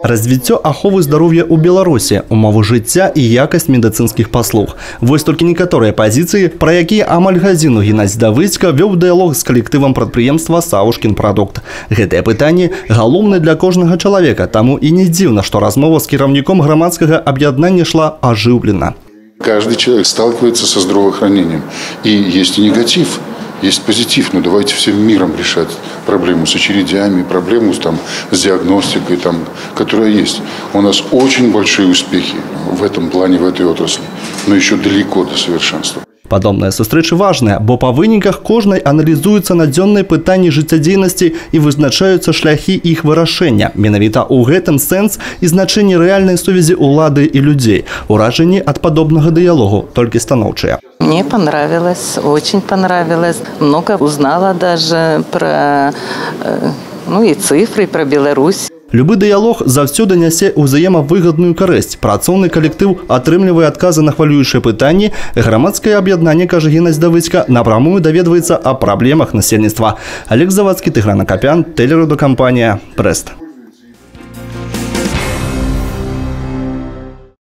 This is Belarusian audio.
Развіццё аховы здароўя ў Беларусі, умовы жыцця і якасць медыцынскіх паслуг. Вось толькі некаторыя пазіцыі, пра якія амаль гадзіну Геннадзь Давыдзька вёў дыялог з калектывам прадпрыемства «Савушкінпрадукт». Гэтыя пытанні галоўныя для кожнага чалавека, таму і не дзіўна, што размова з кіраўніком грамадскага аб'яднання шла ажыўлена. Каждый человек сталкивается со здравоохранением. И есть и негатив, есть позитив. Но давайте всем миром решать проблему с очередями, проблему с диагностикой, которая есть. У нас очень большие успехи в этом плане, в этой отрасли. Но еще далеко до совершенства. Падобныя сустрэчы важныя, бо па выніках кожнай аналізуюцца надзённыя пытанні жыццядзейнасці і вызначаюцца шляхі іх вырашэння. Менавіта ў гэтым сэнс і значэнне рэальнай сувязі ўлады і людзей. Уражанні ад падобнага дыялогу толькі станоўчыя. Мне понравилось, очень понравилось. Много узнала даже про и цифры, про Беларусь. Любы дыялог заўсёды нясе ўзаемавыгадную карысць. Працоўны калектыў атрымлівае адказы на хвалюючыя пытанні. Грамадскае аб'яднанне, кажа Геннадзь Давыдзька, напрамую даведваецца о праблемах насельніцтва. Олег Завадскі, Тыгран Акапян, тэлерадыёкампанія «Брэст».